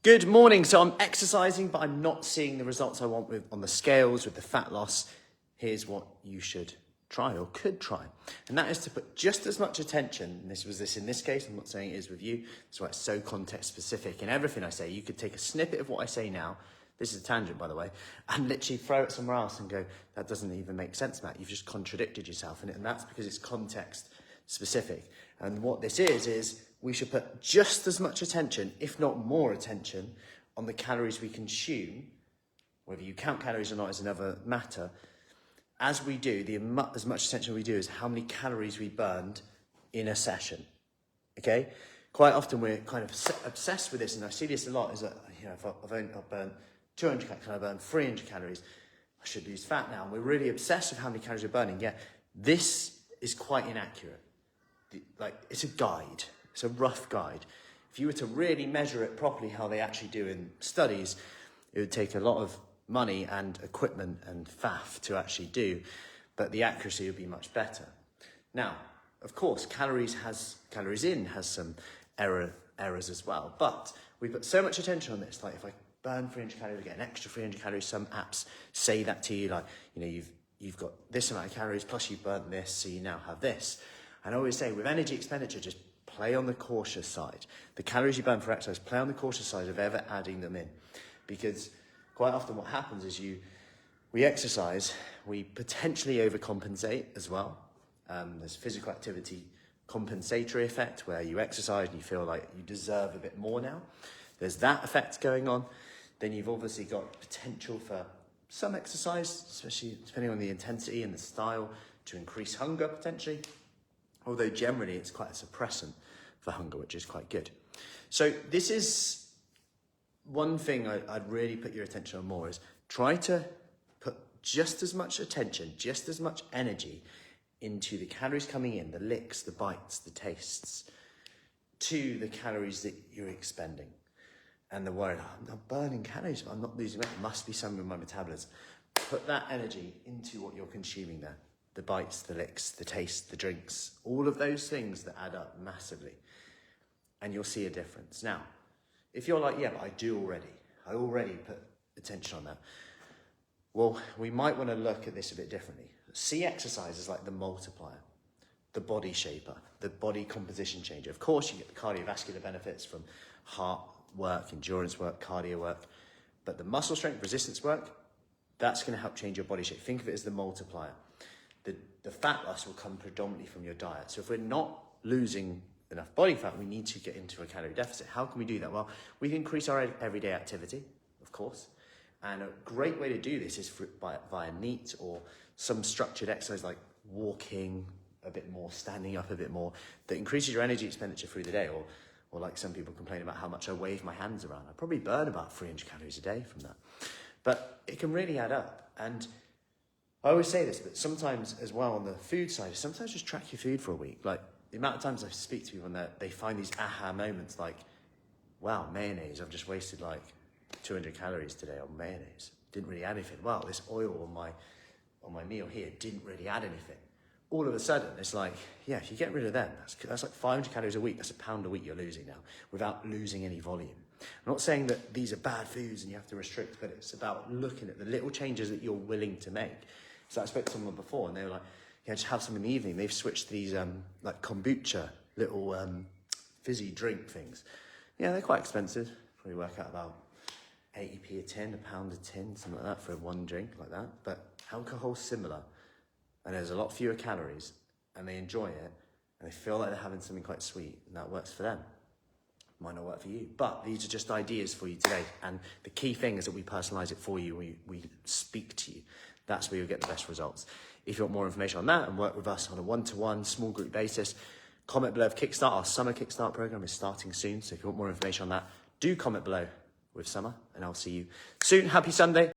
Good morning. So I'm exercising, but I'm not seeing the results I want on the scales with the fat loss. Here's what you should try or could try. And that is to put just as much attention, and this in this case, I'm not saying it is with you, that's why it's so context specific. In everything I say, you could take a snippet of what I say now, this is a tangent by the way, and literally throw it somewhere else and go, that doesn't even make sense, Matt. You've just contradicted yourself. And that's because it's context specific. And what this is we should put just as much attention, if not more attention, on the calories we consume. Whether you count calories or not is another matter. As we do, as much attention we do is how many calories we burned in a session, okay? Quite often we're kind of obsessed with this, and I see this a lot, is that, if I've burned 200 calories, can I burn 300 calories? I should lose fat now. And we're really obsessed with how many calories we're burning. Yeah, this is quite inaccurate. It's a guide. It's a rough guide. If you were to really measure it properly, how they actually do in studies, it would take a lot of money and equipment and faff to actually do, but the accuracy would be much better. Now, of course, calories in has some errors as well, but we put so much attention on this. Like if I burn 300 calories, I get an extra 300 calories. Some apps say that to you, like, you've got this amount of calories plus you've burnt this, so you now have this. And I always say with energy expenditure, just play on the cautious side. The calories you burn for exercise, play on the cautious side of ever adding them in. Because quite often what happens is we exercise, we potentially overcompensate as well. There's physical activity compensatory effect where you exercise and you feel like you deserve a bit more now. There's that effect going on. Then you've obviously got potential for some exercise, especially depending on the intensity and the style, to increase hunger potentially. Although generally it's quite a suppressant for hunger, which is quite good. So this is one thing I'd really put your attention on more, is try to put just as much attention, just as much energy into the calories coming in, the licks, the bites, the tastes, to the calories that you're expending. And the worry, I'm not burning calories, but I'm not losing weight. It must be something with my metabolism. Put that energy into what you're consuming there. The bites, the licks, the taste, the drinks, all of those things that add up massively. And you'll see a difference. Now, if you're like, yeah, but I already put attention on that. Well, we might want to look at this a bit differently. See exercise as like the multiplier, the body shaper, the body composition changer. Of course, you get the cardiovascular benefits from heart work, endurance work, cardio work, but the muscle strength, resistance work, that's going to help change your body shape. Think of it as the multiplier. The fat loss will come predominantly from your diet. So if we're not losing enough body fat, we need to get into a calorie deficit. How can we do that? Well, we can increase our everyday activity, of course. And a great way to do this is via NEAT or some structured exercise like walking a bit more, standing up a bit more, that increases your energy expenditure through the day. Or like some people complain about how much I wave my hands around. I probably burn about 300 calories a day from that. But it can really add up. And I always say this, but sometimes as well on the food side, sometimes just track your food for a week. Like the amount of times I speak to people and they find these aha moments like, wow, mayonnaise, I've just wasted like 200 calories today on mayonnaise. Didn't really add anything. Wow, this oil on my meal here didn't really add anything. All of a sudden, it's like, yeah, if you get rid of them, that's like 500 calories a week. That's £1 a week you're losing now without losing any volume. I'm not saying that these are bad foods and you have to restrict, but it's about looking at the little changes that you're willing to make. So I spoke to someone before and they were like, yeah, just have some in the evening. They've switched to these like kombucha, little fizzy drink things. Yeah, they're quite expensive. Probably work out about 80p a tin, £1 a tin, something like that for one drink like that. But alcohol's similar and there's a lot fewer calories and they enjoy it and they feel like they're having something quite sweet and that works for them. Might not work for you, but these are just ideas for you today. And the key thing is that we personalize it for you, we speak to you. That's where you'll get the best results. If you want more information on that and work with us on a one-to-one small group basis, comment below of Kickstart. Our summer Kickstart program is starting soon. So if you want more information on that, do comment below with summer and I'll see you soon. Happy Sunday.